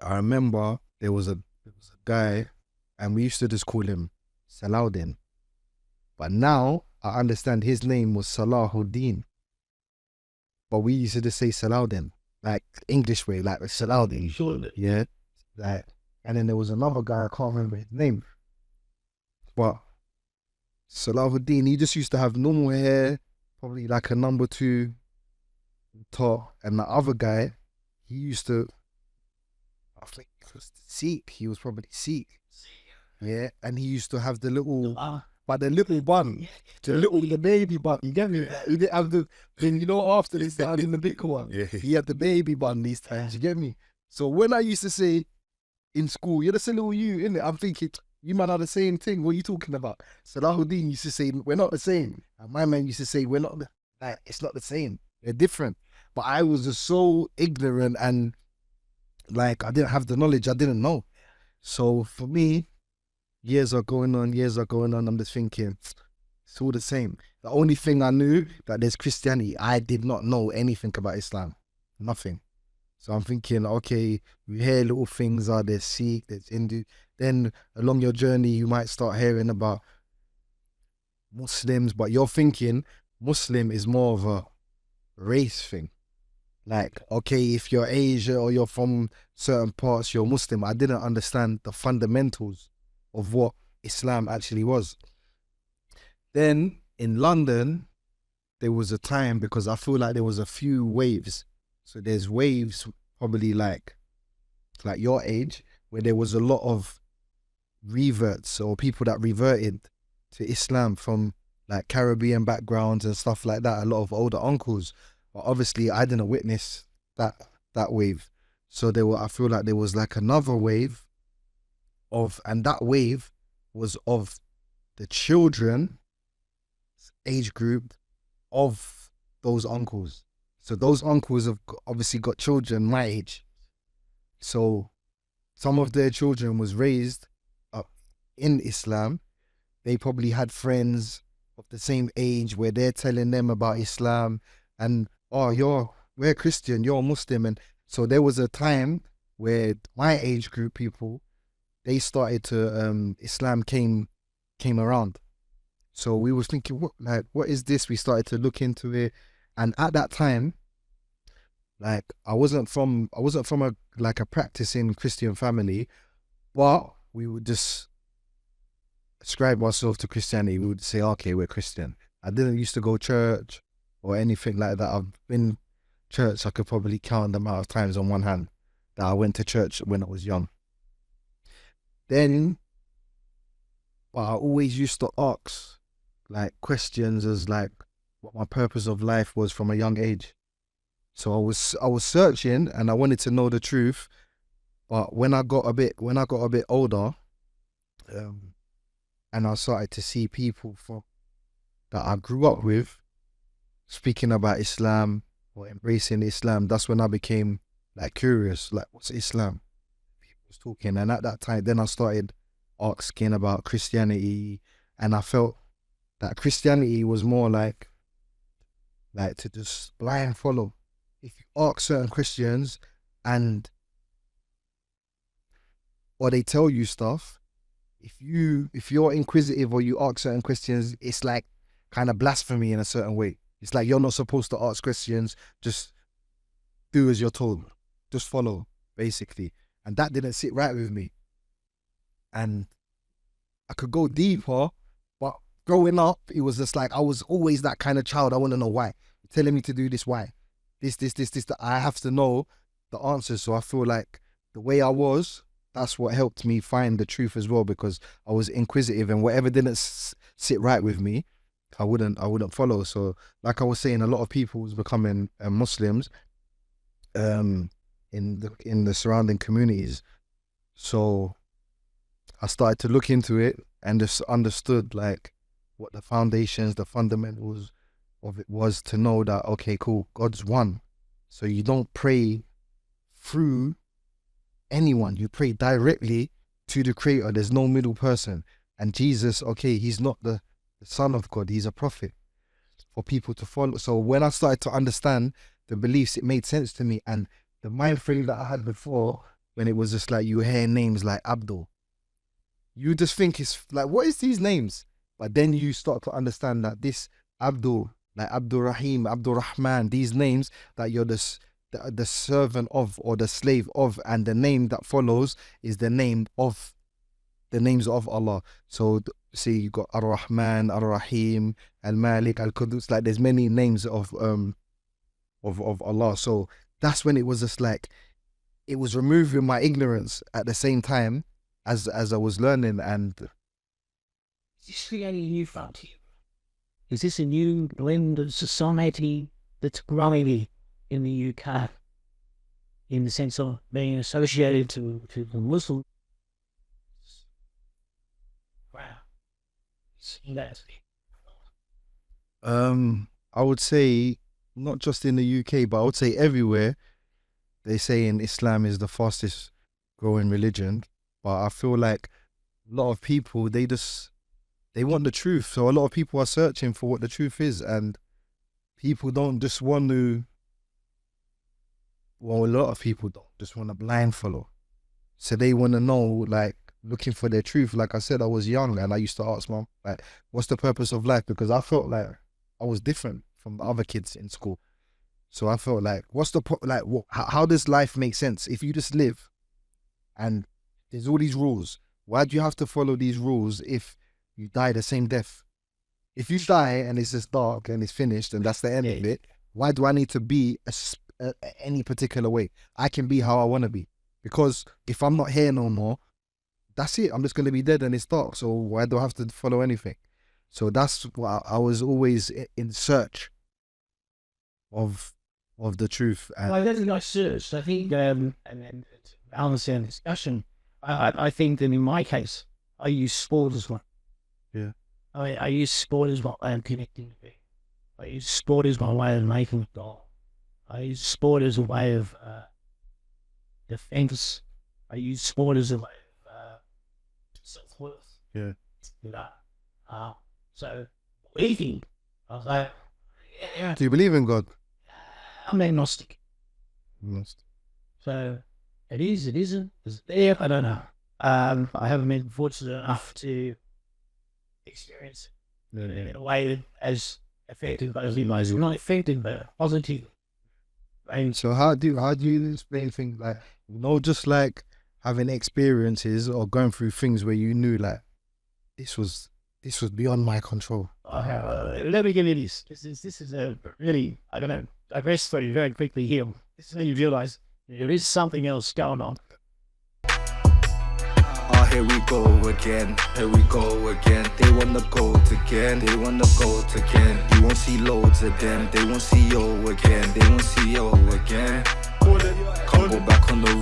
I remember there was a guy, and we used to just call him Salahuddin. But now I understand his name was Salahuddin. But we used to just say Salahuddin, like English way, like Salahuddin. Sure. Yeah. Like, and then there was another guy, I can't remember his name. But Salahuddin, he just used to have normal hair, probably like a number two top. And the other guy, he used to, I think he was Sikh. He was probably Sikh. Yeah. And he used to have the little, but the little bun, the baby bun. You get me? He didn't have the, then you know, after this, they had in the big one. Yeah. He had the baby bun these times. You get me? So when I used to say in school, you're the little you, innit? I'm thinking, you might have the same thing. What are you talking about? Salahuddin used to say, we're not the same. And my man used to say, we're not, like, it's not the same. They're different. But I was just so ignorant and like, I didn't have the knowledge. I didn't know. So for me, years are going on. I'm just thinking, it's all the same. The only thing I knew that there's Christianity, I did not know anything about Islam. Nothing. So I'm thinking, okay, we hear little things, there's Sikh, there's Hindu. Then along your journey, you might start hearing about Muslims, but you're thinking Muslim is more of a race thing. Like, okay, if you're Asia or you're from certain parts, you're Muslim. I didn't understand the fundamentals of what Islam actually was. Then in London, there was a time, because I feel like there was a few waves. So there's waves probably like your age, where there was a lot of reverts or people that reverted to Islam from like Caribbean backgrounds and stuff like that. A lot of older uncles. But obviously I didn't witness that wave. So I feel like there was like another wave and that wave was of the children age group of those uncles. So those uncles have obviously got children my age. So some of their children was raised up in Islam. They probably had friends of the same age where they're telling them about Islam and, oh, we're Christian, you're Muslim. And so there was a time where my age group people, they started to, Islam came around. So we was thinking, what is this? We started to look into it. And at that time, like, I wasn't from a practicing Christian family, but we would just ascribe ourselves to Christianity. We would say, okay, we're Christian. I didn't used to go church or anything like that. I've been church, I could probably count the amount of times on one hand that I went to church when I was young. Then, but I always used to ask like questions as like what my purpose of life was from a young age. So I was searching and I wanted to know the truth. But when I got a bit older, and I started to see people that I grew up with speaking about Islam or embracing Islam, that's when I became like curious, like, what's Islam? People was talking, and at that time, then I started asking about Christianity, and I felt that Christianity was more like to just blind follow. If you ask certain Christians or they tell you stuff, if you're inquisitive or you ask certain questions, it's like kind of blasphemy in a certain way. It's like you're not supposed to ask questions, just do as you're told. Just follow, basically. And that didn't sit right with me. And I could go deeper, but growing up, it was just like I was always that kind of child. I want to know why. You're telling me to do this, why? This, that I have to know the answers. So I feel like the way I was, that's what helped me find the truth as well, because I was inquisitive, and whatever didn't sit right with me, I wouldn't follow. So like I was saying, a lot of people was becoming Muslims in the surrounding communities. So I started to look into it and just understood like what the foundations, the fundamentals of it was, to know that, okay, cool, God's one. So you don't pray through anyone, you pray directly to the Creator. There's no middle person. And Jesus, okay, he's not the Son of God, he's a prophet for people to follow. So when I started to understand the beliefs, it made sense to me. And the mind frame that I had before when it was just like you hear names like Abdul. You just think it's like, what is these names? But then you start to understand that this Abdul, like Abdul Rahim, Abdul Rahman, these names that you're the servant of or the slave of, and the name that follows is the names of Allah. So see, you got Ar-Rahman, Ar-Rahim, Al-Malik, Al-Qudus. Like there's many names of Allah. So that's when it was just like, it was removing my ignorance at the same time as I was learning. And Is this really new frontier? Is this a new blend of society that's growing in the UK in the sense of being associated to the Muslim? Wow. That's I would say not just in the UK, but I would say everywhere. They say in Islam is the fastest growing religion, but I feel like a lot of people, they want the truth. So a lot of people are searching for what the truth is, and people don't just want to, well, a lot of people don't just want to blind follow. So they want to know, like, looking for their truth. Like I said, I was young and I used to ask mom, like, what's the purpose of life? Because I felt like I was different from the other kids in school. So I felt like, how does life make sense? If you just live and there's all these rules, why do you have to follow these rules if you die the same death? If you die and it's just dark and it's finished and that's the end of it, why do I need to be any particular way? I can be how I want to be. Because if I'm not here no more, that's it. I'm just going to be dead and it's dark. So why do I have to follow anything? So that's what I was always in search of the truth. And well, that's a nice search. I think, and then to balance our discussion, I think that in my case, I use sport as well. Yeah. I use sport as my way of connecting to people. I use sport as my way of making a goal. I use sport as a way of defense. I use sport as a way of self-worth. Yeah. You know? So, believing, I was like, yeah. Do you believe in God? I'm agnostic. So, it is, it isn't, is it there? I don't know. I haven't been fortunate enough to experience it in a way that as effective as you guys. Not effective, but positive. And so how do you explain things like, just like having experiences or going through things where you knew like this was beyond my control? Let me give you this. This is a really, I don't know, digress very, very quickly here. This is when you realize there is something else going on. Here we go again, here we go again. They want the gold again, they want the gold again. You won't see loads of them, they won't see yo again, they won't see yo again. Come go back on the